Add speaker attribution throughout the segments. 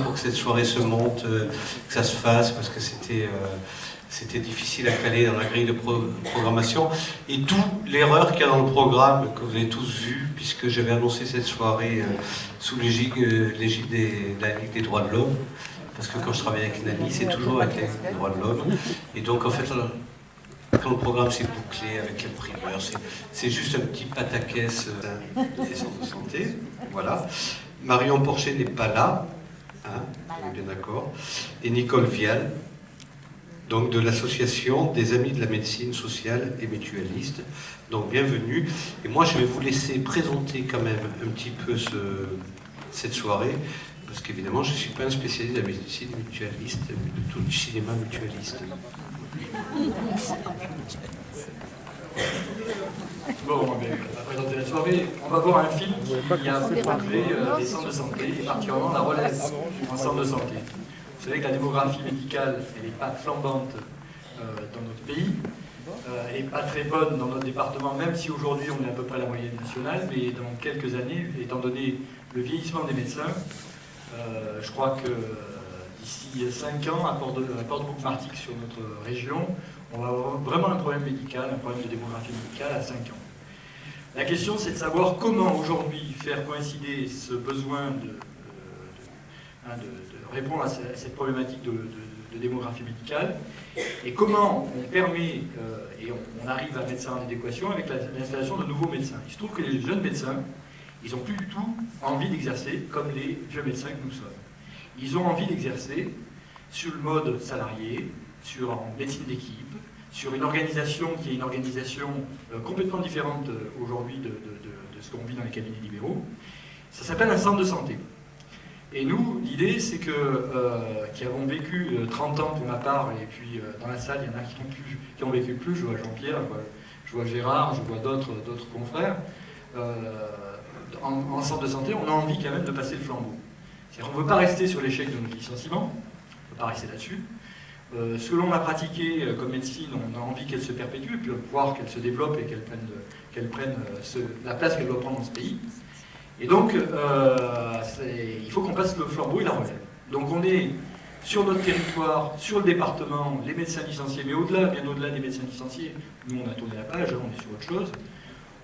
Speaker 1: pour que cette soirée se monte, que ça se fasse, parce que c'était difficile à caler dans la grille de programmation. Et d'où l'erreur qu'il y a dans le programme, que vous avez tous vu, puisque j'avais annoncé cette soirée sous l'égide de la Ligue des droits de l'homme. Parce que quand je travaille avec Nani, c'est toujours avec les droits de l'homme. Et donc, en fait, quand le programme s'est bouclé avec les primeurs, c'est juste un petit pataquès des centres de santé. Voilà. Marion Porcher n'est pas là, hein, on est bien d'accord. Et Nicole Vial, donc de l'association des Amis de la médecine sociale et mutualiste. Donc bienvenue. Et moi, je vais vous laisser présenter quand même un petit peu cette soirée. Parce qu'évidemment, je ne suis pas un spécialiste de la médecine mutualiste, mais plutôt du cinéma mutualiste.
Speaker 2: Bon, on va présenter la soirée. On va voir un film qui a fait parler des centres de santé, et particulièrement la relève en centre de santé. Vous savez que la démographie médicale, elle n'est pas flambante dans notre pays. Elle n'est pas très bonne dans notre département, même si aujourd'hui on est à peu près à la moyenne nationale, mais dans quelques années, étant donné le vieillissement des médecins, je crois que d'ici 5 ans, à Porte-Bouc-Martic sur notre région, on va avoir vraiment un problème médical, un problème de démographie médicale à 5 ans. La question, c'est de savoir comment aujourd'hui faire coïncider ce besoin de répondre à cette problématique de démographie médicale et comment on permet et on arrive à mettre ça en adéquation avec l'installation de nouveaux médecins. Il se trouve que les jeunes médecins, ils n'ont plus du tout envie d'exercer comme les vieux médecins que nous sommes. Ils ont envie d'exercer sur le mode salarié, en médecine d'équipe, sur une organisation qui est une organisation complètement différente aujourd'hui de ce qu'on vit dans les cabinets libéraux. Ça s'appelle un centre de santé. Et nous, l'idée, c'est que, qui avons vécu 30 ans pour ma part, et puis dans la salle, il y en a qui ont vécu plus, je vois Jean-Pierre, je vois Gérard, je vois d'autres confrères. En centre de santé, on a envie quand même de passer le flambeau. C'est-à-dire qu'on ne veut pas rester sur l'échec de notre licenciement, on ne peut pas rester là-dessus. Ce que l'on a pratiqué comme médecine, on a envie qu'elle se perpétue, puis voir qu'elle se développe et qu'elle prenne la place qu'elle doit prendre dans ce pays. Et donc, il faut qu'on passe le flambeau et la relève. Donc on est sur notre territoire, sur le département, les médecins licenciés, mais au-delà, bien au-delà des médecins licenciés, nous on a tourné la page, on est sur autre chose.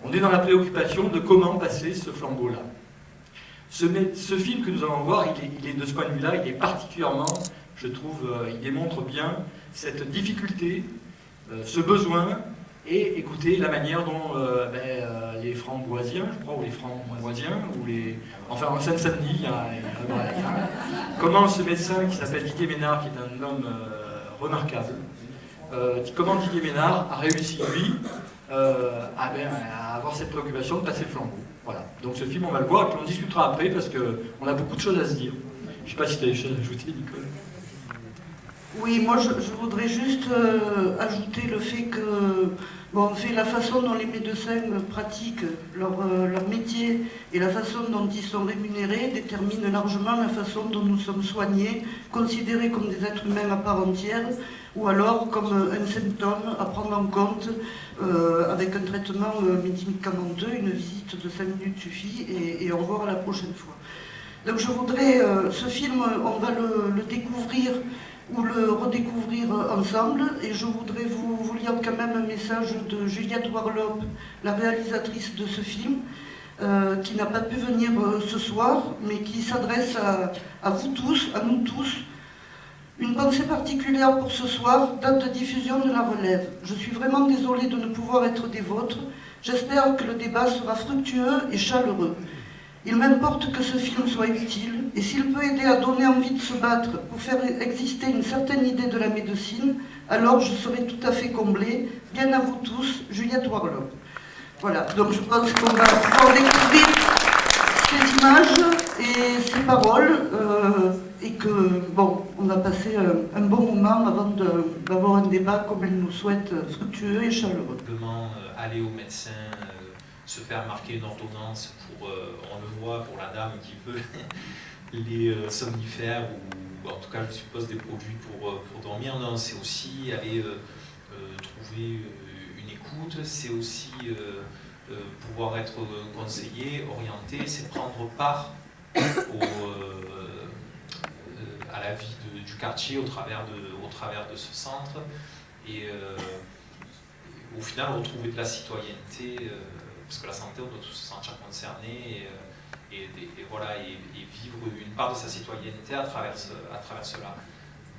Speaker 2: On est dans la préoccupation de comment passer ce flambeau-là. Ce film que nous allons voir, il est de ce point de vue-là, il est particulièrement, je trouve, il démontre bien cette difficulté, ce besoin, et écoutez la manière dont les Framboisiens, je crois, ou les Framboisiens, enfin en Seine-Saint-Denis, comment ce médecin qui s'appelle Didier Ménard, qui est un homme remarquable, comment Didier Ménard a réussi, lui, à avoir cette préoccupation de passer le flambeau. Voilà. Donc ce film, on va le voir, et puis on discutera après, parce qu'on a beaucoup de choses à se dire. Je ne sais pas si tu as des choses à ajouter, Nicole.
Speaker 3: Oui, moi je voudrais juste ajouter le fait que la façon dont les médecins pratiquent leur métier et la façon dont ils sont rémunérés détermine largement la façon dont nous sommes soignés, considérés comme des êtres humains à part entière, ou alors comme un symptôme à prendre en compte avec un traitement médicamenteux. Une visite de 5 minutes suffit et au revoir à la prochaine fois. Donc je voudrais, ce film, on va le découvrir ou le redécouvrir ensemble, et je voudrais vous lire quand même un message de Juliette Warlop, la réalisatrice de ce film, qui n'a pas pu venir ce soir, mais qui s'adresse à vous tous, à nous tous. Une pensée particulière pour ce soir, date de diffusion de La Relève. Je suis vraiment désolée de ne pouvoir être des vôtres. J'espère que le débat sera fructueux et chaleureux. Il m'importe que ce film soit utile, et s'il peut aider à donner envie de se battre pour faire exister une certaine idée de la médecine, alors je serai tout à fait comblée. Bien à vous tous, Juliette Warlop. Voilà, donc je pense qu'on va pouvoir découvrir ces images et ces paroles, et que, on va passer un bon moment avant d'avoir un débat comme elle nous souhaite, fructueux et chaleureux.
Speaker 4: Aller au médecin, se faire marquer une ordonnance pour, on le voit pour la dame qui veut les somnifères ou en tout cas je suppose des produits pour dormir. Non, c'est aussi aller trouver une écoute, c'est aussi pouvoir être conseillé, orienté, c'est prendre part à la vie du quartier au travers de ce centre. Et au final, retrouver de la citoyenneté, parce que la santé, on doit tous se sentir concernés, et vivre une part de sa citoyenneté à travers cela.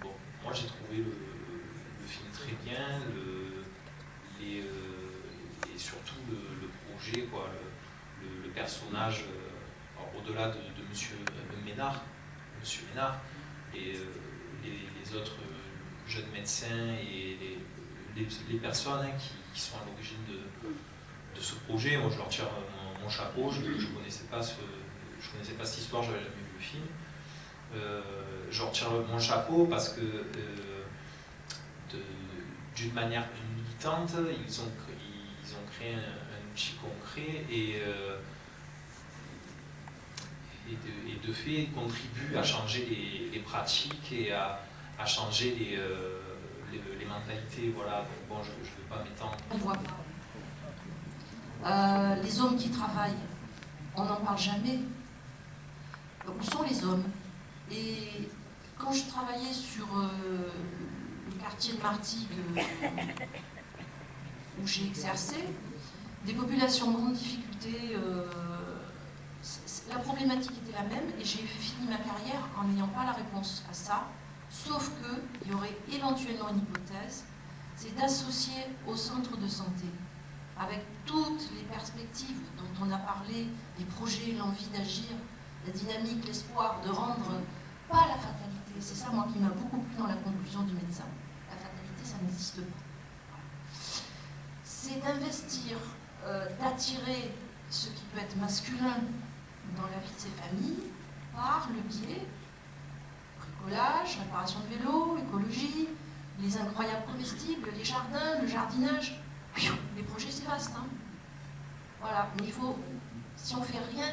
Speaker 4: Bon, moi, j'ai trouvé le film très bien, et surtout le projet, quoi, le personnage, au-delà de Monsieur Ménard, et les autres jeunes médecins et les personnes qui sont à l'origine de ce projet. Moi, je leur tire mon chapeau. Je ne connaissais pas cette histoire, je n'avais jamais vu le film. Je leur tire mon chapeau parce que d'une manière militante, ils ont créé un outil concret et de fait contribuent à changer les pratiques et à changer les mentalités. Voilà. Donc, bon, je ne vais pas m'étendre.
Speaker 5: On ne voit pas. Les hommes qui travaillent, on n'en parle jamais. Où sont les hommes? Et quand je travaillais sur le quartier de Martigues, où j'ai exercé, des populations en grande difficulté, la problématique était la même, et j'ai fini ma carrière en n'ayant pas la réponse à ça, sauf qu'il y aurait éventuellement une hypothèse, c'est d'associer au centre de santé, avec toutes les perspectives dont on a parlé, les projets, l'envie d'agir, la dynamique, l'espoir de rendre pas la fatalité. C'est ça, moi, qui m'a beaucoup plu dans la conclusion du médecin. La fatalité, ça n'existe pas. Voilà. C'est d'investir, d'attirer ce qui peut être masculin dans la vie de ces familles par le biais bricolage, réparation de vélos, écologie, les incroyables comestibles, les jardins, le jardinage. Les projets, c'est vaste. Hein. Voilà, mais il faut, si on fait rien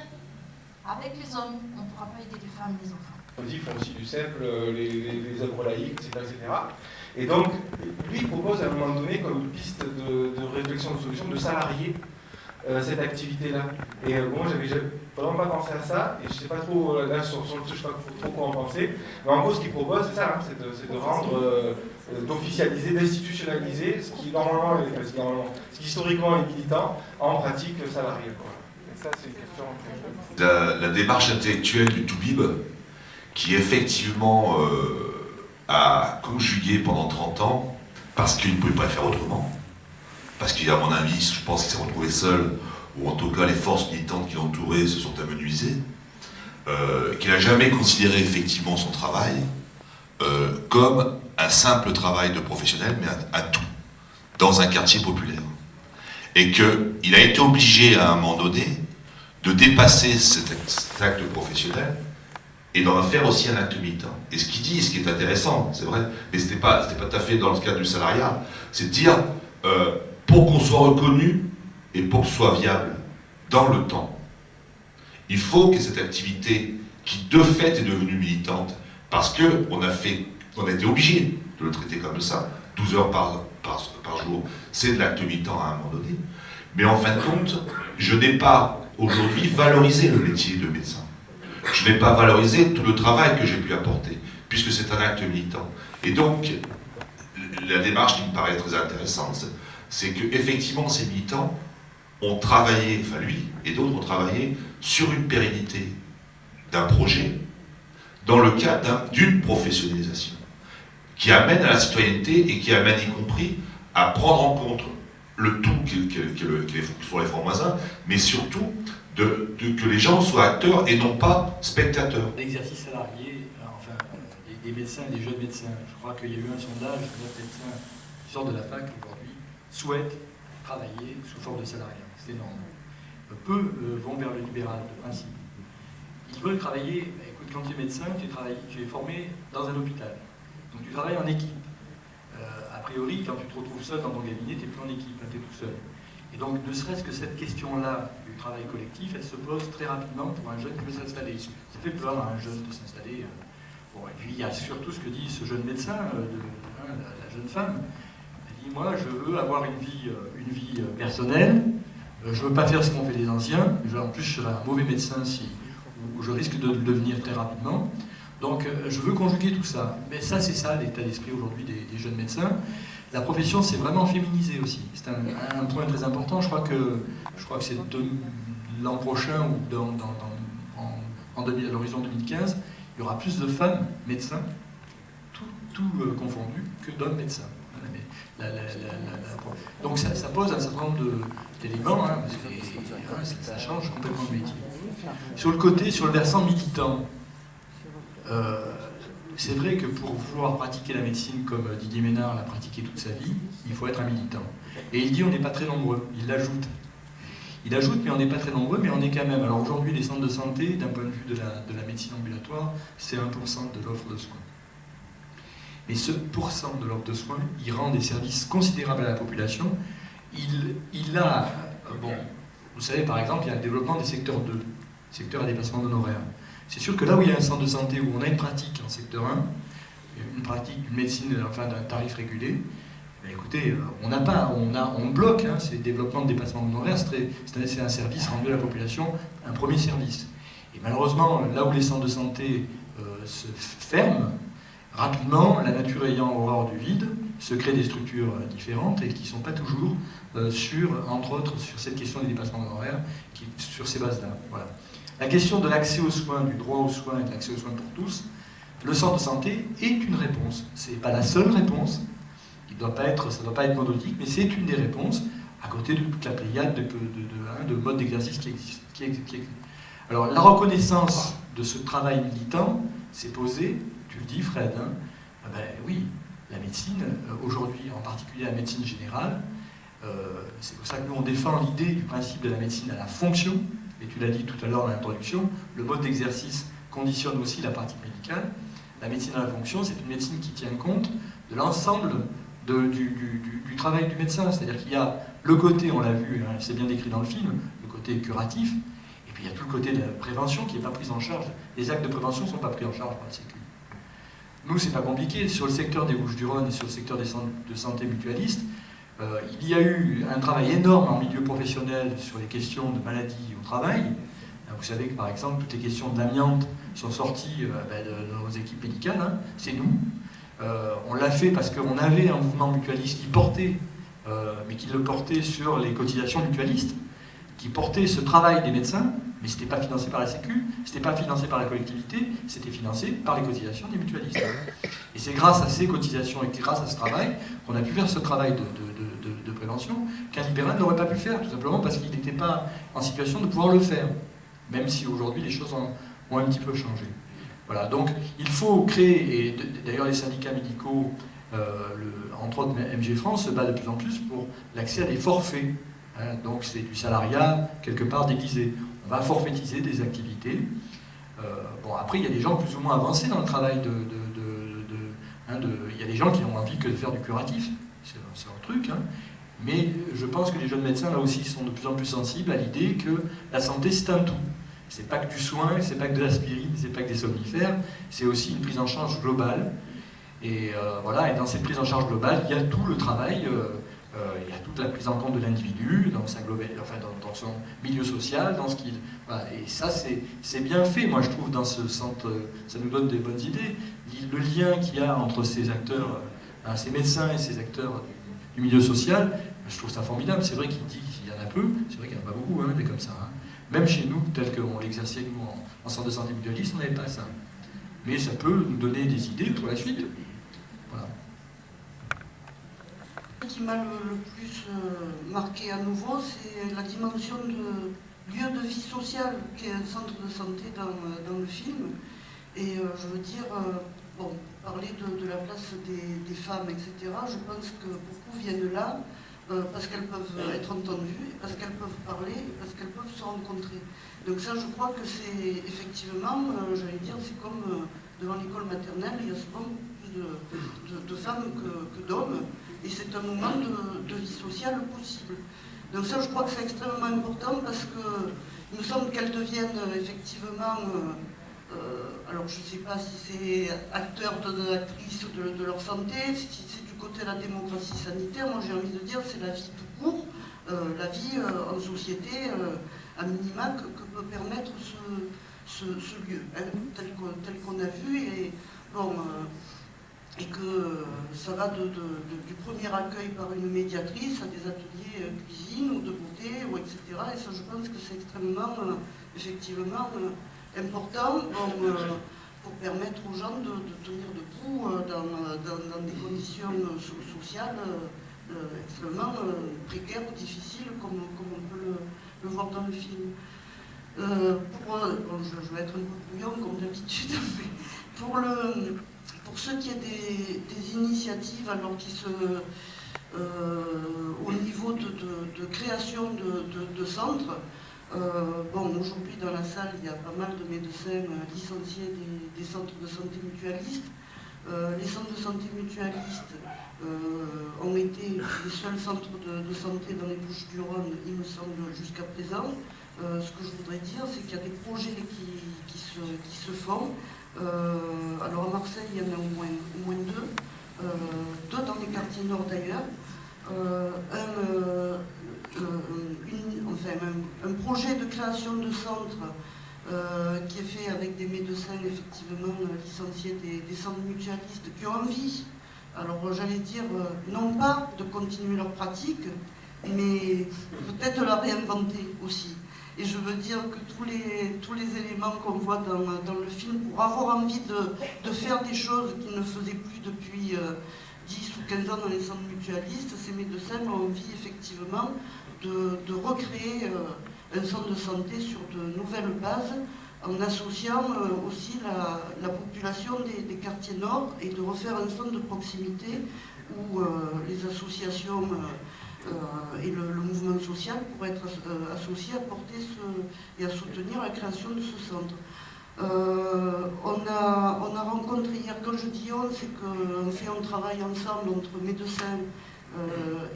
Speaker 5: avec les hommes, on ne pourra pas aider les femmes et les enfants.
Speaker 6: Ils font aussi du simple, les œuvres laïques, etc., etc. Et donc, lui, il propose à un moment donné, comme une piste de réflexion, de solution, de salarier cette activité-là. Et bon, j'avais vraiment pas pensé à ça, et je sais pas trop, là, sur le truc, je sais pas trop quoi en penser. Mais en gros, ce qu'il propose, c'est ça, hein, c'est de rendre, d'officialiser, d'institutionnaliser ce qui normalement, ce qui historiquement est militant, en pratique salariée. Et ça, c'est une question.
Speaker 7: La démarche intellectuelle du Toubib, qui effectivement a conjugué pendant 30 ans, parce qu'il ne pouvait pas faire autrement, parce qu'à mon avis, je pense qu'il s'est retrouvé seul, ou en tout cas les forces militantes qui l'entouraient se sont amenuisées, qu'il n'a jamais considéré effectivement son travail comme un simple travail de professionnel, mais un tout, dans un quartier populaire. Et qu'il a été obligé à un moment donné de dépasser cet acte professionnel et d'en faire aussi un acte militant. Et ce qu'il dit, ce qui est intéressant, c'est vrai, mais c'était pas tout à fait dans le cadre du salariat, c'est de dire, pour qu'on soit reconnu et pour que ce soit viable dans le temps, il faut que cette activité, qui de fait est devenue militante, parce qu'on a été obligé de le traiter comme ça, 12 heures par jour, c'est de l'acte militant à un moment donné, mais en fin de compte, je n'ai pas aujourd'hui valorisé le métier de médecin. Je n'ai pas valorisé tout le travail que j'ai pu apporter, puisque c'est un acte militant. Et donc, la démarche qui me paraît très intéressante, c'est qu'effectivement, ces militants ont travaillé, enfin lui et d'autres ont travaillé sur une pérennité d'un projet dans le cadre d'une professionnalisation qui amène à la citoyenneté et qui amène y compris à prendre en compte le tout que sont les francs-maçons, mais surtout que les gens soient acteurs et non pas spectateurs.
Speaker 2: L'exercice salarié, enfin, des médecins, des jeunes médecins, je crois qu'il y a eu un sondage, les médecins qui sortent de la fac aujourd'hui souhaitent travailler sous forme de salariat. C'est énorme. Peu vont vers le libéral, de principe. Ils veulent travailler, écoute, quand tu es médecin, tu es formé dans un hôpital. Donc tu travailles en équipe. A priori, quand tu te retrouves seul dans ton cabinet, tu n'es plus en équipe, tu es tout seul. Et donc, ne serait-ce que cette question-là du travail collectif, elle se pose très rapidement pour un jeune qui veut s'installer. Ça fait peur à un jeune de s'installer. Bon, et puis, il y a surtout ce que dit ce jeune médecin, la jeune femme. Elle dit, moi, je veux avoir une vie personnelle, je ne veux pas faire ce qu'ont fait les anciens, en plus, je serai un mauvais médecin où je risque de le devenir très rapidement. Donc je veux conjuguer tout ça. Mais ça, c'est ça l'état d'esprit aujourd'hui des jeunes médecins. La profession s'est vraiment féminisée aussi. C'est un point très important. Je crois que c'est l'an prochain ou à l'horizon 2015, il y aura plus de femmes médecins, tout confondu, que d'hommes médecins. Donc ça pose un certain nombre d'éléments, hein, ça change complètement le métier. Sur le versant militant, c'est vrai que pour pouvoir pratiquer la médecine comme Didier Ménard l'a pratiqué toute sa vie, il faut être un militant. Et il dit on n'est pas très nombreux, il l'ajoute. Il ajoute, mais on n'est pas très nombreux, mais on est quand même. Alors aujourd'hui, les centres de santé, d'un point de vue de la médecine ambulatoire, c'est 1% de l'offre de soins. Mais ce pourcent de l'offre de soins, il rend des services considérables à la population. Il a, bon, vous savez, par exemple, il y a le développement des secteurs 2, secteurs à dépassement d'honoraires. C'est sûr que là où il y a un centre de santé, où on a une pratique en secteur 1, une pratique d'une médecine, enfin d'un tarif régulé, ben écoutez, on bloque hein, ces développements de dépassement d'honoraires, c'est un service rendu à la population, un premier service. Et malheureusement, là où les centres de santé se ferment, rapidement, la nature ayant horreur du vide, se créent des structures différentes et qui ne sont pas toujours entre autres, sur cette question des dépassements d'honoraires, sur ces bases-là. Voilà. La question de l'accès aux soins, du droit aux soins et de l'accès aux soins pour tous, le centre de santé est une réponse. Ce n'est pas la seule réponse, ça ne doit pas être monolithique, mais c'est une des réponses, à côté de toute la pléiade de modes d'exercice qui existent. Alors, la reconnaissance de ce travail militant s'est posée, tu le dis Fred, hein, ben oui, la médecine, aujourd'hui, en particulier la médecine générale, c'est pour ça que nous on défend l'idée du principe de la médecine à la fonction, et tu l'as dit tout à l'heure dans l'introduction, le mode d'exercice conditionne aussi la pratique médicale. La médecine à la fonction, c'est une médecine qui tient compte de l'ensemble du travail du médecin, c'est-à-dire qu'il y a le côté, on l'a vu, hein, c'est bien décrit dans le film, le côté curatif, et puis il y a tout le côté de la prévention qui n'est pas pris en charge. Les actes de prévention ne sont pas pris en charge par la Sécu. Nous, c'est pas compliqué. Sur le secteur des Bouches-du-Rhône et sur le secteur des centres de santé mutualistes, il y a eu un travail énorme en milieu professionnel sur les questions de maladies au travail. Vous savez que, par exemple, toutes les questions de l'amiante sont sorties de nos équipes médicales. Hein. C'est nous. On l'a fait parce qu'on avait un mouvement mutualiste qui portait, mais qui le portait sur les cotisations mutualistes, qui portait ce travail des médecins, mais ce n'était pas financé par la Sécu, ce n'était pas financé par la collectivité, c'était financé par les cotisations des mutualistes. Et c'est grâce à ces cotisations et grâce à ce travail qu'on a pu faire ce travail de prévention qu'un libéral n'aurait pas pu faire, tout simplement parce qu'il n'était pas en situation de pouvoir le faire, même si aujourd'hui les choses ont un petit peu changé. Voilà, donc il faut créer, et d'ailleurs les syndicats médicaux, entre autres MG France, se battent de plus en plus pour l'accès à des forfaits. Hein, donc c'est du salariat quelque part déguisé. On va forfaitiser des activités. Bon, après, il y a des gens plus ou moins avancés dans le travail il y a des gens qui n'ont envie que de faire du curatif, c'est un truc, hein. Mais je pense que les jeunes médecins, là aussi, sont de plus en plus sensibles à l'idée que la santé, c'est un tout. C'est pas que du soin, c'est pas que de l'aspirine, c'est pas que des somnifères, c'est aussi une prise en charge globale. Et voilà, et dans cette prise en charge globale, il y a tout le travail, il y a toute la prise en compte de l'individu, dans son milieu social, dans ce qu'il... Voilà, et ça, c'est bien fait, moi je trouve, dans ce centre, ça nous donne des bonnes idées. Le lien qu'il y a entre ces acteurs, ces médecins et ces acteurs du milieu social, je trouve ça formidable. C'est vrai qu'il dit qu'il y en a peu, c'est vrai qu'il n'y en a pas beaucoup, hein, mais comme ça. Hein. Même chez nous, tel qu'on l'exerçait nous en centre de santé mutualiste, on n'avait pas ça. Mais ça peut nous donner des idées pour la suite. Voilà.
Speaker 3: Ce qui m'a le plus marqué à nouveau, c'est la dimension de lieu de vie sociale qu'est un centre de santé dans le film. Et je veux dire, bon, parler de la place des femmes, etc., je pense que beaucoup viennent là parce qu'elles peuvent être entendues, parce qu'elles peuvent parler, parce qu'elles peuvent se rencontrer. Donc ça, je crois que c'est effectivement, j'allais dire, c'est comme devant l'école maternelle, il y a souvent plus de femmes que d'hommes, et c'est un moment de vie sociale possible. Donc ça, je crois que c'est extrêmement important parce que il me semble qu'elles deviennent effectivement, alors je ne sais pas si c'est acteurs, actrices de leur santé, si c'est du côté de la démocratie sanitaire, moi j'ai envie de dire c'est la vie tout court, la vie en société, à minima, que peut permettre ce lieu, hein, tel qu'on a vu, et, bon, et que ça va du premier accueil par une médiatrice à des ateliers cuisine ou de beauté, ou etc. Et ça, je pense que c'est extrêmement, effectivement, important pour permettre aux gens de tenir debout dans des conditions sociales extrêmement précaires ou difficiles, comme on peut le voir dans le film. Je vais être un peu brouillon comme d'habitude, mais pour ce qui est des initiatives, alors qui au niveau de création de centres, bon, aujourd'hui dans la salle il y a pas mal de médecins licenciés des centres de santé mutualistes. Les centres de santé mutualistes ont été les seuls centres de santé dans les Bouches-du-Rhône, il me semble, jusqu'à présent. Ce que je voudrais dire, c'est qu'il y a des projets qui se font. Alors à Marseille, il y en a au moins deux dans les quartiers nord d'ailleurs. Un projet de création de centre qui est fait avec des médecins effectivement licenciés des centres mutualistes qui ont envie, alors j'allais dire, non pas de continuer leur pratique, mais peut-être la réinventer aussi. Et je veux dire que tous les éléments qu'on voit dans le film, pour avoir envie de faire des choses qu'ils ne faisaient plus depuis 10 ou 15 ans dans les centres mutualistes, ces médecins ont envie effectivement de recréer un centre de santé sur de nouvelles bases, en associant aussi la population des quartiers nord, et de refaire un centre de proximité où les associations et le mouvement social pourraient être associés à porter et à soutenir la création de ce centre. On a rencontré hier, quand je dis on, c'est qu'on fait un travail ensemble entre médecins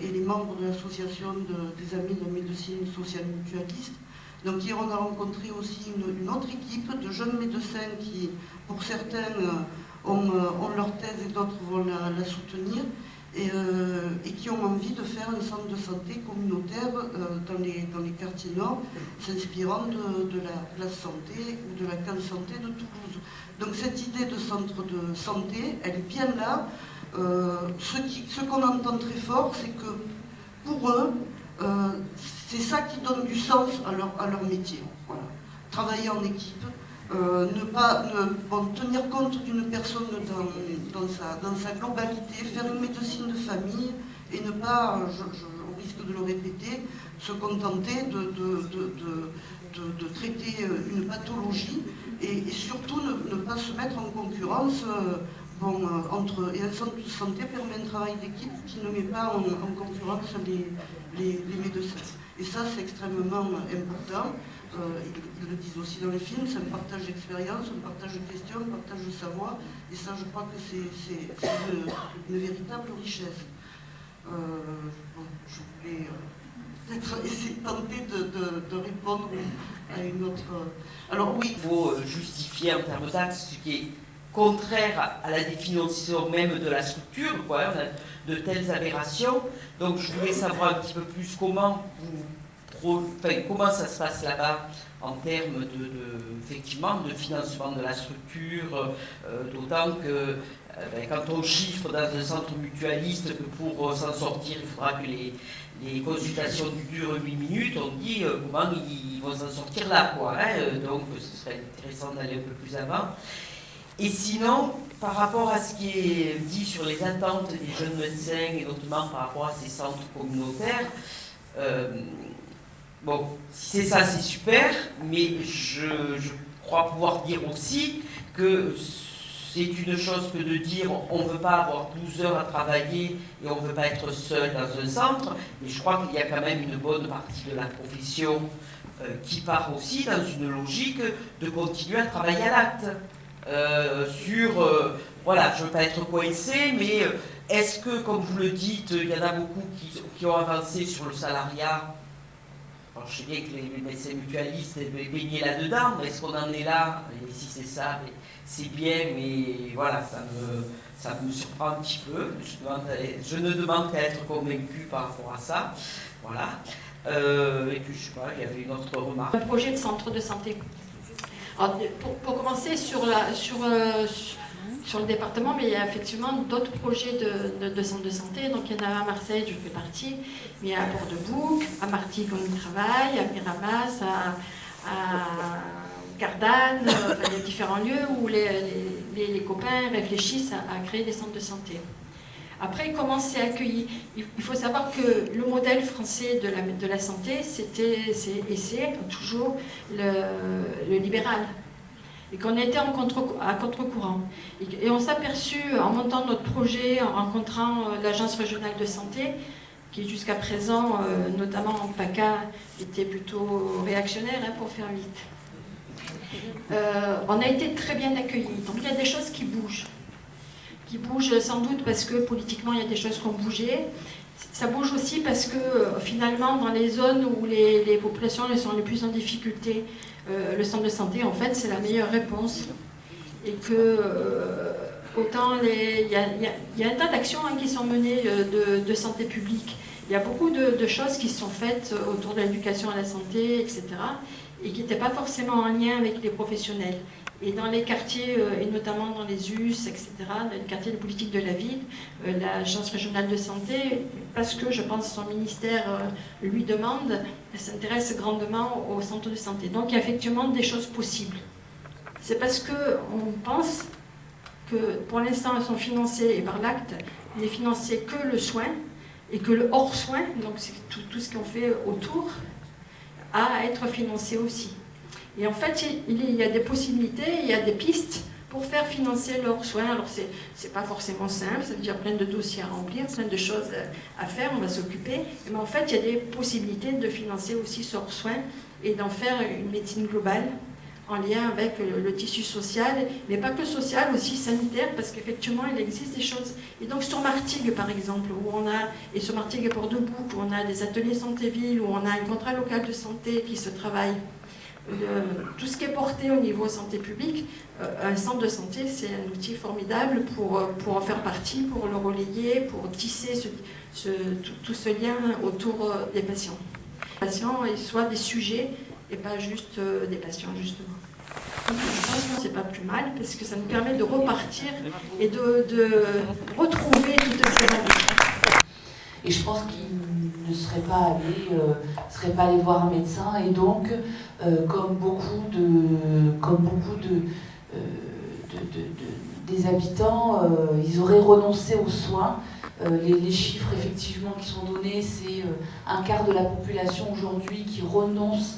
Speaker 3: et les membres de l'association des amis de médecine sociale mutualiste. Donc hier on a rencontré aussi une autre équipe de jeunes médecins qui, pour certains, ont leur thèse et d'autres vont la soutenir, et qui ont envie de faire un centre de santé communautaire dans les quartiers nord, s'inspirant de la place santé ou de la case santé de Toulouse. Donc cette idée de centre de santé, elle est bien là. Ce qu'on entend très fort, c'est que pour eux, c'est ça qui donne du sens à leur métier. Voilà. Travailler en équipe, tenir compte d'une personne dans sa globalité, faire une médecine de famille, et ne pas, on risque de le répéter, se contenter de traiter une pathologie, et surtout ne pas se mettre en concurrence. Et un centre de santé permet un travail d'équipe qui ne met pas en concurrence les médecins. Et ça, c'est extrêmement important. Ils le disent aussi dans le film, c'est un partage d'expérience, un partage de questions, un partage de savoir. Et ça, je crois que c'est une véritable richesse. Je voulais peut-être essayer de tenter de répondre à une autre... Alors oui.
Speaker 8: Il faut justifier en termes d'actes ce qui est contraire à la définition même de la structure, quoi. On a de telles aberrations. Donc je voulais savoir un petit peu plus comment ça se passe là-bas en termes effectivement, de financement de la structure, d'autant que quand on chiffre dans un centre mutualiste que pour s'en sortir, il faudra que les consultations durent 8 minutes, on dit comment ils vont s'en sortir là, quoi, hein. Donc ce serait intéressant d'aller un peu plus avant. Et sinon, par rapport à ce qui est dit sur les attentes des jeunes médecins, et notamment par rapport à ces centres communautaires, bon, si c'est ça, c'est super, mais je crois pouvoir dire aussi que c'est une chose que de dire on ne veut pas avoir 12 heures à travailler et on ne veut pas être seul dans un centre, mais je crois qu'il y a quand même une bonne partie de la profession qui part aussi dans une logique de continuer à travailler à l'acte. Voilà, je ne veux pas être coincé, mais est-ce que, comme vous le dites, il y en a beaucoup qui ont avancé sur le salariat? Alors, je sais bien que les médecins mutualistes baignaient là-dedans, mais est-ce qu'on en est là? Et si c'est ça, c'est bien, mais voilà, ça me surprend un petit peu. Je ne demande qu'à être convaincu par rapport à ça. Voilà. Et puis, je sais pas, il y avait une autre remarque.
Speaker 9: Un projet de centre de santé. Alors, pour commencer sur le département, mais il y a effectivement d'autres projets de centres de santé. Donc il y en a à Marseille, je fais partie, mais il y a à Port-de-Bouc, à Martigues on y travaille, à Miramas, à Gardanne, enfin, il y a différents lieux où les copains réfléchissent à créer des centres de santé. Après, comment c'est accueilli? Il faut savoir que le modèle français de la santé, c'est toujours le libéral. Et qu'on était à contre-courant. Et on s'est aperçu, en montant notre projet, en rencontrant l'Agence régionale de santé, qui jusqu'à présent, notamment en PACA, était plutôt réactionnaire, hein, pour faire vite. On a été très bien accueillis. Donc il y a des choses qui bougent. Qui bougent sans doute parce que politiquement, il y a des choses qui ont bougé. Ça bouge aussi parce que finalement, dans les zones où les populations sont les plus en difficulté, le centre de santé, en fait, c'est la meilleure réponse. Et que, autant, il y a un tas d'actions, hein, qui sont menées de santé publique. Il y a beaucoup de choses qui sont faites autour de l'éducation à la santé, etc., et qui n'étaient pas forcément en lien avec les professionnels. Et dans les quartiers, et notamment dans les US, etc., dans les quartiers de politique de la ville, l'Agence régionale de santé, parce que je pense que son ministère lui demande, s'intéresse grandement au centre de santé. Donc il y a effectivement des choses possibles. C'est parce qu'on pense que pour l'instant elles sont financées, et par l'acte, il n'est financé que le soin, et que le hors-soin, donc c'est tout ce qu'on fait autour, a à être financé aussi. Et en fait, il y a des possibilités, il y a des pistes pour faire financer le hors-soin. Alors, c'est pas forcément simple, ça veut dire plein de dossiers à remplir, plein de choses à faire, on va s'occuper. Mais en fait, il y a des possibilités de financer aussi ce hors-soin et d'en faire une médecine globale en lien avec le tissu social, mais pas que social, aussi sanitaire, parce qu'effectivement, il existe des choses. Et donc, sur Martigues, par exemple, et sur Martigues et Port-de-Bouc, où on a des ateliers santé-ville, où on a un contrat local de santé qui se travaille, tout ce qui est porté au niveau santé publique, un centre de santé, c'est un outil formidable pour en faire partie, pour le relayer, pour tisser tout ce lien autour des patients. Les patients soient des sujets et pas juste des patients, justement. Donc, je pense que c'est pas plus mal, parce que ça nous permet de repartir et de retrouver toutes ces valeurs.
Speaker 10: Et je pense qu'ils ne seraient pas allés voir un médecin, et donc comme beaucoup des habitants, ils auraient renoncé aux soins. Les chiffres effectivement qui sont donnés, c'est un quart de la population aujourd'hui qui renonce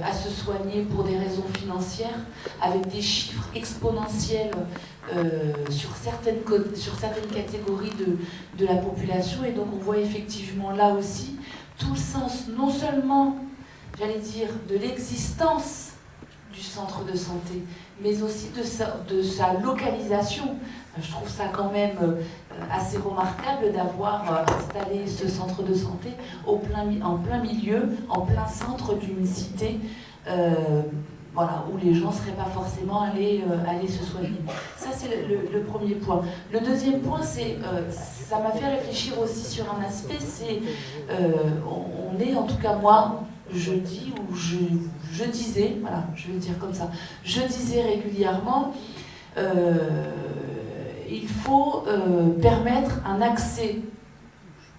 Speaker 10: à se soigner pour des raisons financières, avec des chiffres exponentiels sur certaines catégories de la population. Et donc on voit effectivement là aussi tout le sens, non seulement, j'allais dire, de l'existence du centre de santé, mais aussi de sa localisation. Je trouve ça quand même assez remarquable d'avoir installé ce centre de santé en plein milieu, en plein centre d'une cité, voilà, où les gens ne seraient pas forcément allés se soigner. Ça, c'est le premier point. Le deuxième point, c'est, ça m'a fait réfléchir aussi sur un aspect, c'est, on est, en tout cas moi, je dis, ou je disais, voilà, je vais le dire comme ça, je disais régulièrement, il faut permettre un accès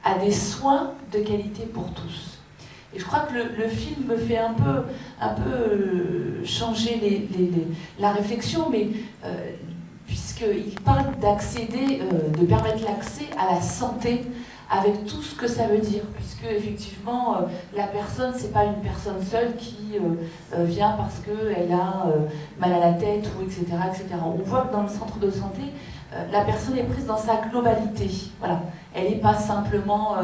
Speaker 10: à des soins de qualité pour tous. Et je crois que le film me fait un peu changer la réflexion, mais puisqu'il parle d'accéder, de permettre l'accès à la santé avec tout ce que ça veut dire, puisque effectivement la personne, c'est pas une personne seule qui vient parce qu'elle a mal à la tête, ou etc., etc. On voit que dans le centre de santé, la personne est prise dans sa globalité. Voilà. Elle n'est pas simplement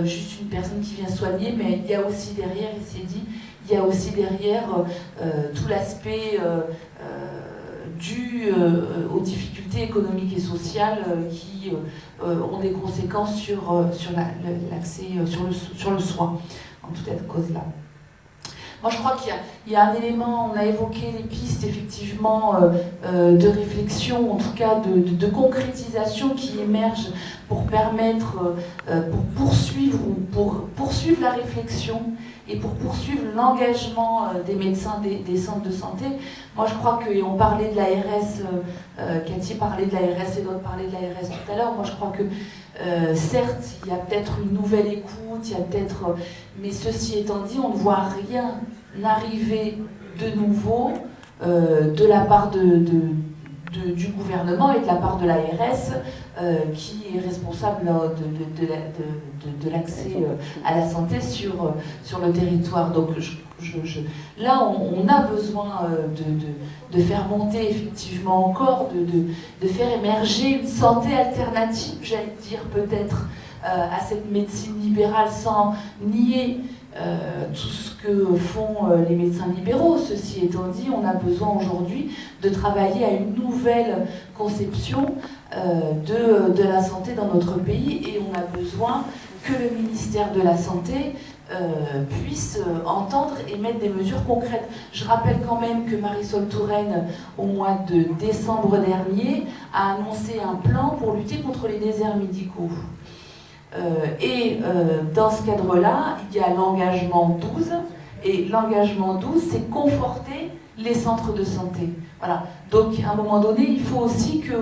Speaker 10: juste une personne qui vient soigner, mais il y a aussi derrière, il s'est dit, il y a aussi derrière tout l'aspect dû aux difficultés économiques et sociales qui ont des conséquences sur l'accès, sur le soin, en toute cette cause-là. Moi, je crois qu'il y a un élément, on a évoqué les pistes, effectivement, de réflexion, en tout cas de concrétisation qui émergent pour permettre, pour poursuivre la réflexion et pour poursuivre l'engagement des médecins des centres de santé. Moi je crois qu'on parlait de l'ARS, Cathy parlait de l'ARS et d'autres parlaient de l'ARS tout à l'heure. Moi je crois que certes il y a peut-être une nouvelle écoute, il y a peut-être, mais ceci étant dit, on ne voit rien arriver de nouveau de la part du gouvernement et de la part de l'ARS qui est responsable de l'accès à la santé sur le territoire. Donc là, on a besoin de faire monter effectivement encore, de faire émerger une santé alternative, j'allais dire peut-être, à cette médecine libérale sans nier tout ce que font les médecins libéraux. Ceci étant dit, on a besoin aujourd'hui de travailler à une nouvelle conception de la santé dans notre pays et on a besoin que le ministère de la Santé puisse entendre et mettre des mesures concrètes. Je rappelle quand même que Marisol Touraine, au mois de décembre dernier, a annoncé un plan pour lutter contre les déserts médicaux. Dans ce cadre-là, il y a l'engagement 12, et l'engagement 12, c'est conforter les centres de santé. Voilà. Donc, à un moment donné, il faut aussi que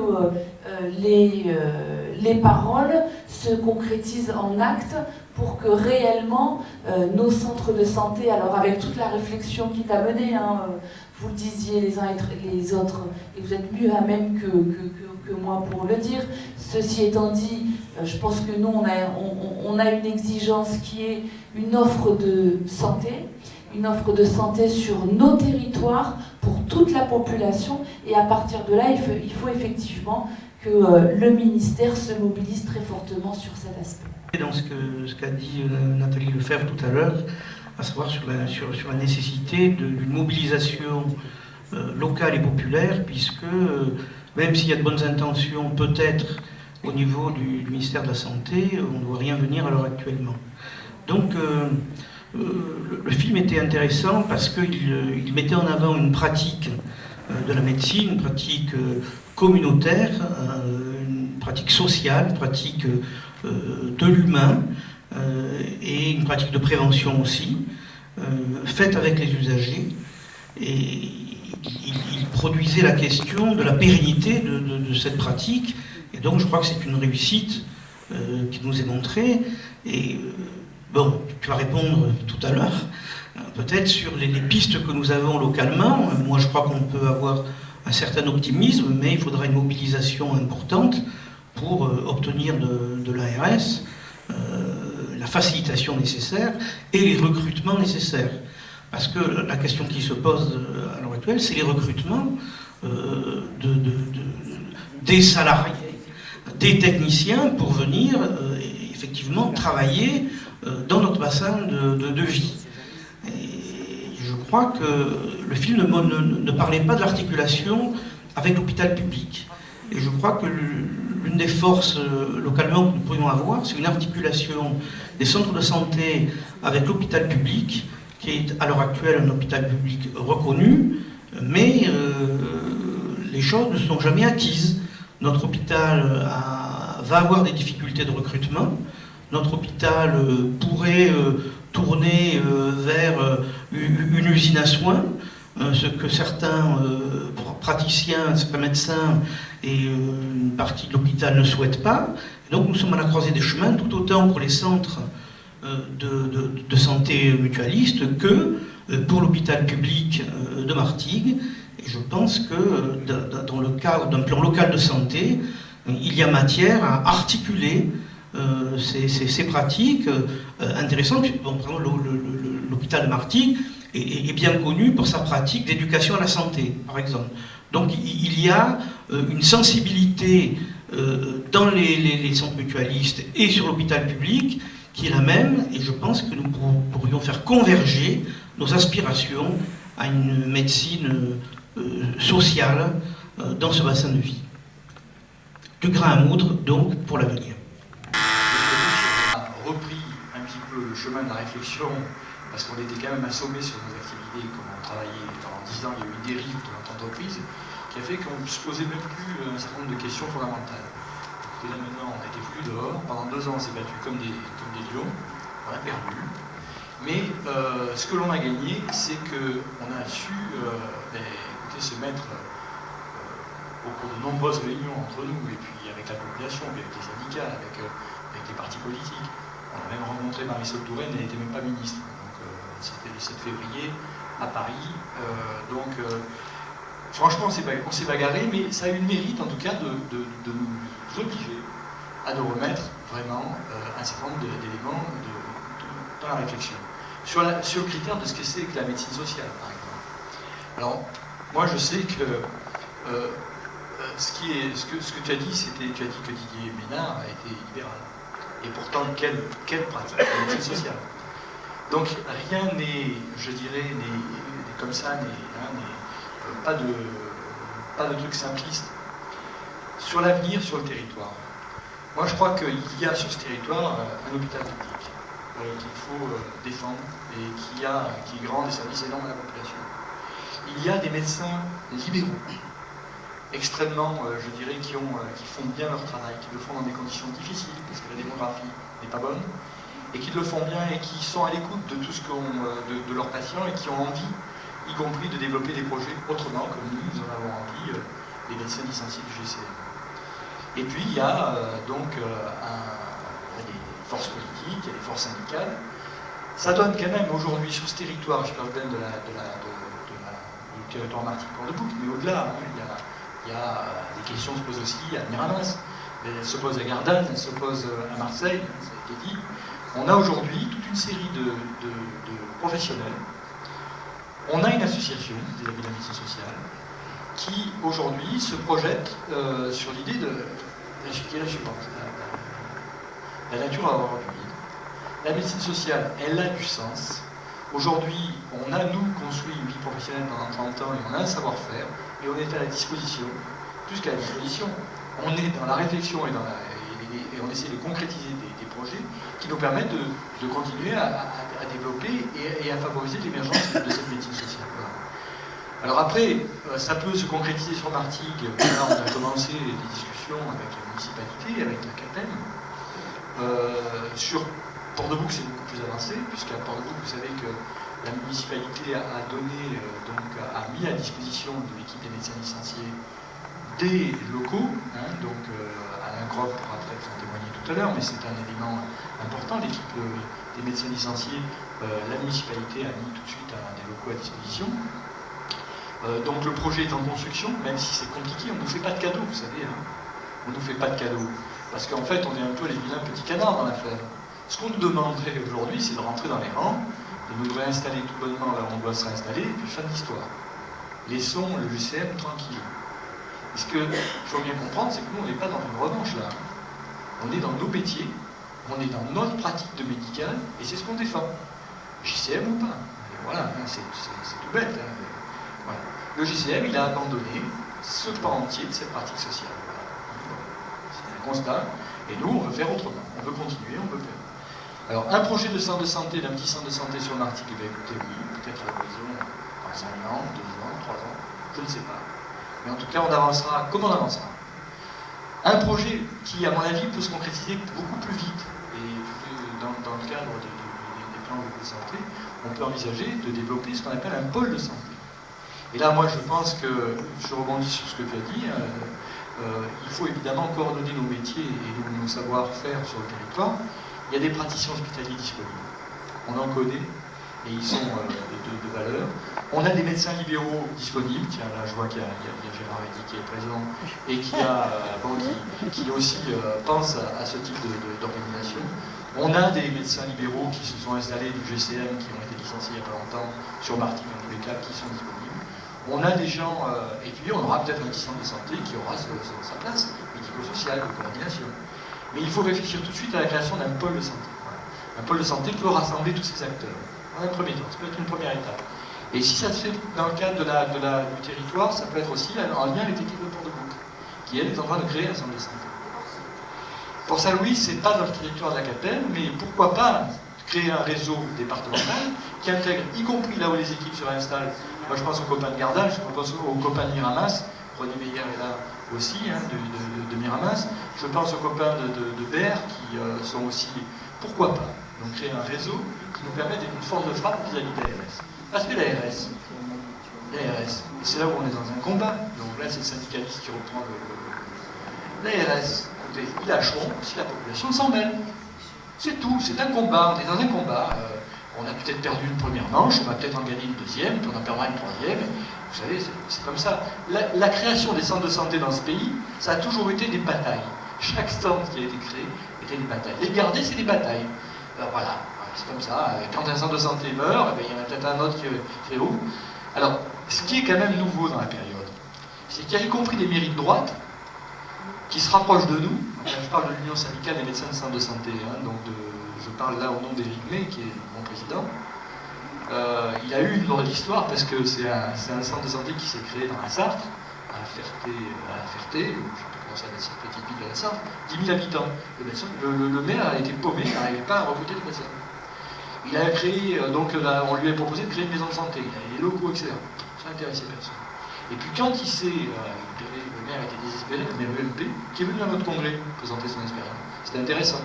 Speaker 10: les paroles se concrétisent en actes pour que réellement nos centres de santé, alors avec toute la réflexion qui t'a menée, hein, vous le disiez les uns et les autres, et vous êtes mieux à même que moi pour le dire. Ceci étant dit, je pense que nous, on a une exigence qui est une offre de santé sur nos territoires pour toute la population, et à partir de là, il faut effectivement que le ministère se mobilise très fortement sur cet aspect.
Speaker 11: Dans ce qu'a dit Nathalie Lefebvre tout à l'heure, à savoir sur la nécessité d'une mobilisation locale et populaire, puisque même s'il y a de bonnes intentions peut-être au niveau du ministère de la Santé, on ne voit rien venir à l'heure actuellement. Donc le film était intéressant parce qu'il mettait en avant une pratique de la médecine, une pratique communautaire, une pratique sociale, une pratique de l'humain et une pratique de prévention aussi, faite avec les usagers. Et il produisait la question de la pérennité de cette pratique. Et donc je crois que c'est une réussite qui nous est montrée. Et bon, tu vas répondre tout à l'heure, peut-être sur les pistes que nous avons localement. Moi je crois qu'on peut avoir un certain optimisme, mais il faudra une mobilisation importante pour obtenir de l'ARS la facilitation nécessaire et les recrutements nécessaires. Parce que la question qui se pose à l'heure actuelle, c'est les recrutements des salariés, des techniciens pour venir effectivement travailler dans notre bassin de vie. Et je crois que le film ne parlait pas de l'articulation avec l'hôpital public. Et je crois que l'une des forces localement que nous pourrions avoir, c'est une articulation des centres de santé avec l'hôpital public, qui est à l'heure actuelle un hôpital public reconnu, mais les choses ne sont jamais acquises. Notre hôpital va avoir des difficultés de recrutement. Notre hôpital pourrait tourner vers une usine à soins, ce que certains praticiens, certains médecins et une partie de l'hôpital ne souhaitent pas. Et donc nous sommes à la croisée des chemins, tout autant pour les centres de santé mutualistes que pour l'hôpital public de Martigues. Et je pense que dans le cadre d'un plan local de santé, il y a matière à articuler ces pratiques intéressantes. Bon, par exemple, l'hôpital de Martigues est bien connu pour sa pratique d'éducation à la santé, par exemple. Donc il y a une sensibilité dans les centres mutualistes et sur l'hôpital public qui est la même, et je pense que nous pourrions faire converger nos aspirations à une médecine sociale dans ce bassin de vie. Du grain à moudre, donc, pour l'avenir.
Speaker 2: On a repris un petit peu le chemin de la réflexion, parce qu'on était quand même assommés sur nos activités, comme on travaillait pendant 10 ans, il y a eu une dérive de notre entreprise, qui a fait qu'on ne se posait même plus un certain nombre de questions fondamentales. Et là maintenant, on n'était plus dehors. Pendant 2 ans, on s'est battu comme des lions, on a perdu. Mais ce que l'on a gagné, c'est qu'on a su se mettre au cours de nombreuses réunions entre nous, et puis avec la population, puis avec les syndicats, avec les partis politiques. On a même rencontré Marisol Touraine, elle n'était même pas ministre. Donc c'était le 7 février à Paris. Franchement, on s'est bagarré, mais ça a eu le mérite, en tout cas, de nous obliger à nous remettre vraiment un certain nombre d'éléments dans la réflexion. Sur le critère de ce que c'est que la médecine sociale, par exemple. Alors, moi, je sais que ce que tu as dit, tu as dit que Didier Ménard a été libéral. Et pourtant, quelle pratique la médecine sociale. Donc, rien n'est, je dirais, comme ça, pas de truc simpliste. Sur l'avenir, sur le territoire. Moi, je crois qu'il y a sur ce territoire un hôpital public qu'il faut défendre et qui rend des services énormes à la population. Il y a des médecins libéraux, extrêmement, je dirais, qui font bien leur travail, qui le font dans des conditions difficiles, parce que la démographie n'est pas bonne, et qui le font bien et qui sont à l'écoute de tout ce de leurs patients et qui ont envie, y compris de développer des projets autrement, comme nous en avons envie, les médecins licenciés du GCM. Et puis il y a des forces politiques, il y a des forces syndicales. Ça donne quand même aujourd'hui sur ce territoire, je parle bien du territoire Martigues-Port-de-Bouc, mais au-delà, il y a des questions se posent aussi à Miramas, elles se posent à Gardanne, elles se posent à Marseille, ça a été dit. On a aujourd'hui toute une série de professionnels. On a une association des amis de la médecine sociale qui aujourd'hui se projette sur l'idée de qui est la suivante. La nature a horreur du vide. La médecine sociale, elle a du sens. Aujourd'hui, on a, nous, construit une vie professionnelle pendant 30 ans et on a un savoir-faire et on est à la disposition, plus qu'à la disposition, on est dans la réflexion et on essaie de concrétiser des projets qui nous permettent de continuer à développer et à favoriser l'émergence de cette médecine sociale. Voilà. Alors après, ça peut se concrétiser sur Martigues. Là, on a commencé des discussions avec la municipalité, avec la CAPEM. Sur Port-de-Bouc, c'est beaucoup plus avancé, puisqu'à Port-de-Bouc, vous savez que la municipalité a mis à disposition de l'équipe des médecins licenciés des locaux. Alain Groff pourra peut-être en témoigner tout à l'heure, mais c'est un élément important. L'équipe des médecins licenciés, la municipalité a mis tout de suite des locaux à disposition. Donc le projet est en construction, même si c'est compliqué, on ne nous fait pas de cadeaux, vous savez. On ne nous fait pas de cadeaux. Parce qu'en fait, on est un peu les vilains petits canards dans l'affaire. Ce qu'on nous demanderait aujourd'hui, c'est de rentrer dans les rangs, de nous réinstaller tout bonnement là où on doit se réinstaller, et puis fin de l'histoire. Laissons le GCM tranquille. Et ce qu'il faut bien comprendre, c'est que nous, on n'est pas dans une revanche là. On est dans nos métiers, on est dans notre pratique de médical, et c'est ce qu'on défend. GCM ou pas. Et voilà, c'est tout bête. Voilà. Le GCM, il a abandonné ce pan entier de cette pratique sociale. C'est un constat, et nous, on veut faire autrement. On veut continuer, on veut faire. Alors, un projet de centre de santé, d'un petit centre de santé sur Martigues, eh bien, écoutez, oui, peut-être à l'horizon dans 5 ans, 2 ans, 3 ans, je ne sais pas. Mais en tout cas, on avancera comme on avancera. Un projet qui, à mon avis, peut se concrétiser beaucoup plus vite, et dans le cadre des plans de santé, on peut envisager de développer ce qu'on appelle un pôle de santé. Et là, moi, je pense que, je rebondis sur ce que tu as dit, il faut évidemment coordonner nos métiers et nos savoir-faire sur le territoire. Il y a des praticiens hospitaliers disponibles. On en connaît, et ils sont de valeur. On a des médecins libéraux disponibles. Tiens, là, je vois qu'il y a Gérard Eddy qui est présent, et qui aussi pense à ce type d'organisation. On a des médecins libéraux qui se sont installés du GCM, qui ont été licenciés il n'y a pas longtemps, sur Martigues, en tous les cas, qui sont disponibles. On a des gens, et puis on aura peut-être un petit centre de santé qui aura sa place, médico-sociale, de coordination. Mais il faut réfléchir tout de suite à la création d'un pôle de santé. Un pôle de santé qui peut rassembler tous ces acteurs. En un premier temps, ça peut être une première étape. Et si ça se fait dans le cadre du territoire, ça peut être aussi en lien avec l'équipe de Port-de-Bouc, qui elle est en train de créer un centre de santé. Pour Saint-Louis, c'est pas dans le territoire de la CAPEM, mais pourquoi pas créer un réseau départemental qui intègre, y compris là où les équipes se réinstallent. Moi, je pense aux copains de Gardanne, je pense aux copains de Miramas. René Meyer est là aussi, de Miramas. Je pense aux copains de Berre qui sont aussi, pourquoi pas, Donc créer un réseau qui nous permet d'être une force de frappe vis-à-vis de l'ARS. Parce que l'ARS, et c'est là où on est dans un combat, donc là c'est le syndicaliste qui reprend l'ARS, écoutez, ils lâcheront si la population s'en mêle. C'est tout, c'est un combat, on est dans un combat. On a peut-être perdu une première manche, on va peut-être en gagner une deuxième, puis on en perdra une troisième. Vous savez, c'est comme ça. La création des centres de santé dans ce pays, ça a toujours été des batailles. Chaque centre qui a été créé était une bataille. Les garder, c'est des batailles. Alors voilà, c'est comme ça. Quand un centre de santé meurt, il y en a peut-être un autre qui fait où. Alors, ce qui est quand même nouveau dans la période, c'est qu'il y a y compris des mairies de droite qui se rapprochent de nous. Je parle de l'Union syndicale des médecins de centre de santé, hein, donc je parle là au nom d'Éric May, qui est mon président. Il a eu une drôle d'histoire parce que c'est un centre de santé qui s'est créé dans la Sarthe, à la Ferté, je ne sais pas comment ça, cette petite ville de la Sarthe, 10 000 habitants. Le maire a été paumé, il n'arrivait pas à recruter des médecins. Il a créé, donc on lui a proposé de créer une maison de santé, il avait les locaux, etc. Ça n'intéressait personne. Et puis quand il s'est le maire était désespéré, le maire UMP, qui est venu à notre congrès présenter son expérience. C'était intéressant.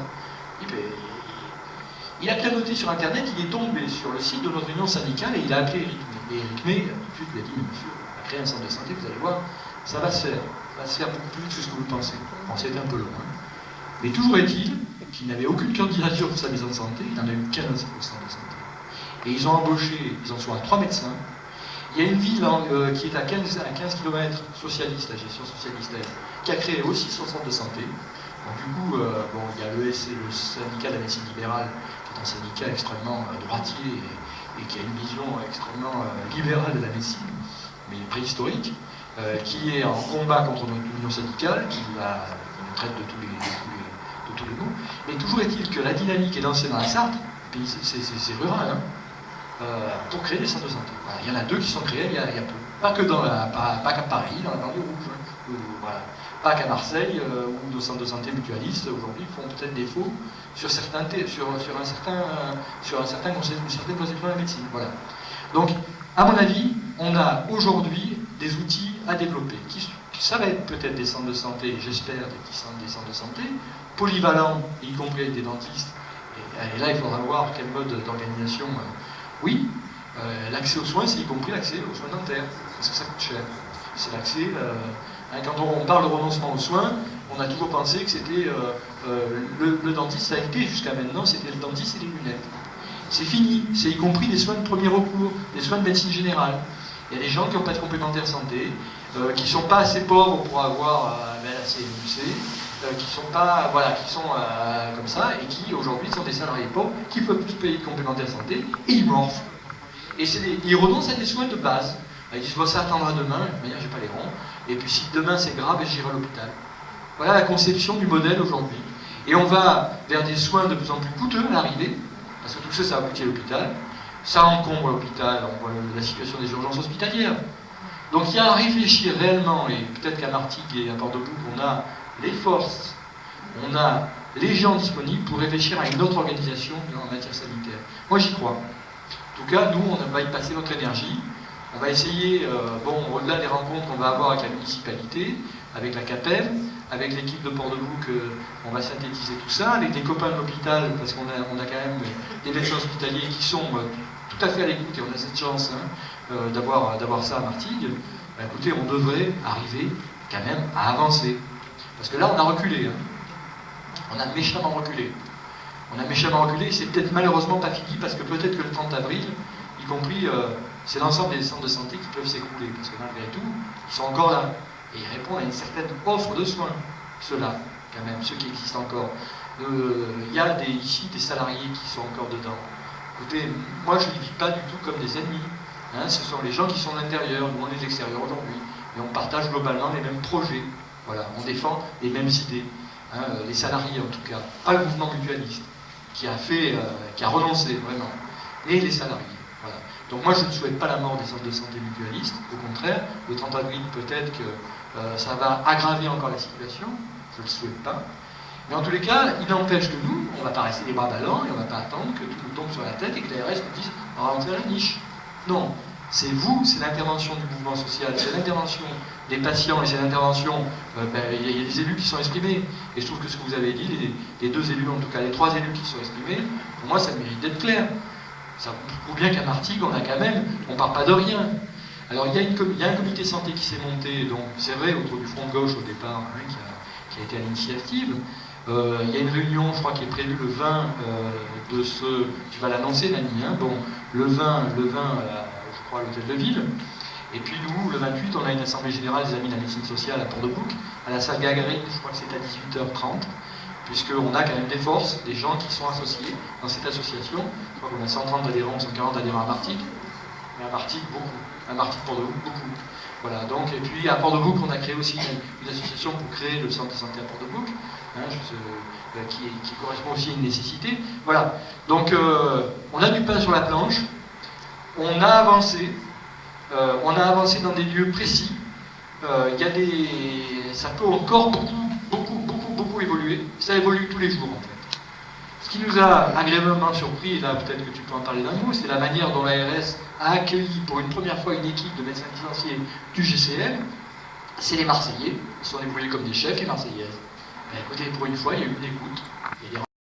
Speaker 2: Il a pianoté sur Internet, il est tombé sur le site de notre union syndicale et il a appelé Éric May. Et Éric May, tout de suite, il a dit, monsieur, on va créer un centre de santé, vous allez voir, ça va se faire. Ça va se faire beaucoup plus vite que ce que vous pensez. Bon, c'était un peu long. Hein. Mais toujours est-il qu'il n'avait aucune candidature pour sa maison de santé, il en a eu 15 pour le centre de santé. Et ils ont embauché, ils en sont à 3 médecins. Il y a une ville qui est à 15 km socialiste, la gestion socialiste, qui a créé aussi son centre de santé. Donc, du coup, il y a l'ESC, le syndicat de la médecine libérale, qui est un syndicat extrêmement droitier et qui a une vision extrêmement libérale de la médecine, mais préhistorique, qui est en combat contre notre union syndicale, qui nous traite de tous les mots. Mais toujours est-il que la dynamique est lancée dans la Sarthe, c'est rural, hein, pour créer des centres de santé. Voilà, il y en a 2 qui sont créés il y a peu. Pas qu'à Paris, dans la banlieue rouge. Hein, voilà. Pas qu'à Marseille, où nos centres de santé mutualistes aujourd'hui font peut-être défaut sur certaines conceptions de la médecine. Voilà. Donc, à mon avis, on a aujourd'hui des outils à développer. Ça va être peut-être des centres de santé, j'espère, des centres de santé, polyvalents, y compris avec des dentistes. Et là, il faudra voir quel mode d'organisation. Oui, l'accès aux soins, c'est y compris l'accès aux soins dentaires, parce que ça coûte cher. C'est l'accès. Quand on parle de renoncement aux soins, on a toujours pensé que c'était le dentiste, ça a été jusqu'à maintenant, c'était le dentiste et les lunettes. C'est fini, c'est y compris des soins de premier recours, des soins de médecine générale. Il y a des gens qui n'ont pas de complémentaire santé, qui ne sont pas assez pauvres pour avoir la CMUC, qui sont pas, qui sont comme ça, et qui aujourd'hui sont des salariés pauvres, qui peuvent plus payer de complémentaire santé, et ils morfent. Et ils renoncent à des soins de base. Ils disent, ça attendra demain, de toute manière, j'ai pas les ronds. Et puis si demain c'est grave, j'irai à l'hôpital. Voilà la conception du modèle aujourd'hui. Et on va vers des soins de plus en plus coûteux à l'arrivée, parce que tout ça, ça va coûter l'hôpital. Ça encombre l'hôpital, on voit la situation des urgences hospitalières. Donc il y a à réfléchir réellement, et peut-être qu'à Martigues et à Port-de-Bouc, on a les forces, on a les gens disponibles pour réfléchir à une autre organisation en matière sanitaire. Moi j'y crois. En tout cas, nous, on va y passer notre énergie. On va essayer, au-delà des rencontres qu'on va avoir avec la municipalité, avec la CAPEM, avec l'équipe de Port-de-Bouc, on va synthétiser tout ça, avec des copains de l'hôpital, parce qu'on a quand même des médecins hospitaliers qui sont tout à fait à l'écoute, et on a cette chance d'avoir ça à Martigues. Écoutez, on devrait arriver quand même à avancer. Parce que là, on a reculé. Hein. On a méchamment reculé. Et c'est peut-être malheureusement pas fini, parce que peut-être que le 30 avril, y compris... c'est l'ensemble des centres de santé qui peuvent s'écrouler, parce que malgré tout, ils sont encore là. Et ils répondent à une certaine offre de soins, ceux-là, quand même, ceux qui existent encore. Il y a ici des salariés qui sont encore dedans. Écoutez, moi je ne les vis pas du tout comme des ennemis. Hein, ce sont les gens qui sont à l'intérieur, nous on est de l'extérieur aujourd'hui. Et on partage globalement les mêmes projets. Voilà, on défend les mêmes idées. Hein, les salariés en tout cas. Pas le mouvement mutualiste, qui a renoncé vraiment. Et les salariés. Voilà. Donc moi je ne souhaite pas la mort des centres de santé mutualistes, au contraire, le 30 avril peut-être que ça va aggraver encore la situation, je ne le souhaite pas. Mais en tous les cas, il n'empêche que nous, on ne va pas rester les bras ballants et on ne va pas attendre que tout nous tombe sur la tête et que l'ARS nous dise on va rentrer à la niche. Non, c'est vous, c'est l'intervention du mouvement social, c'est l'intervention des patients et c'est l'intervention, il y a des élus qui sont exprimés. Et je trouve que ce que vous avez dit, les deux élus, en tout cas les trois élus qui sont exprimés, pour moi ça mérite d'être clair. Ça prouve bien qu'à Martigues, on a quand même, on part pas de rien. Alors il y a un comité santé qui s'est monté, donc c'est vrai, autour du front de gauche au départ, hein, qui a été à l'initiative. Il y a une réunion, je crois, qui est prévue le 20 de ce... Tu vas l'annoncer, Nani, hein, bon, le 20 je crois, à l'hôtel de ville. Et puis nous, le 28, on a une assemblée générale des Amis de la médecine sociale à Port-de-Bouc, à la salle Gagarine, je crois que c'est à 18h30, puisqu'on a quand même des forces, des gens qui sont associés dans cette association. Je crois qu'on a 130 adhérents, 140 adhérents à Martigues, mais à Martigues, beaucoup. À Martigues, Port-de-Bouc, beaucoup. Voilà, donc, et puis à Port-de-Bouc, on a créé aussi une association pour créer le centre de santé à Port-de-Bouc, hein, qui correspond aussi à une nécessité. Voilà, donc on a du pain sur la planche, on a avancé dans des lieux précis. Ça peut encore beaucoup évoluer. Ça évolue tous les jours en fait. Ce qui nous a agréablement surpris, et là peut-être que tu peux en parler d'un mot, c'est la manière dont l'ARS a accueilli pour une première fois une équipe de médecins licenciés du GCM. C'est les Marseillais, ils sont débrouillés comme des chefs, les Marseillaises. Ben, écoutez, pour une fois, il y a eu une écoute.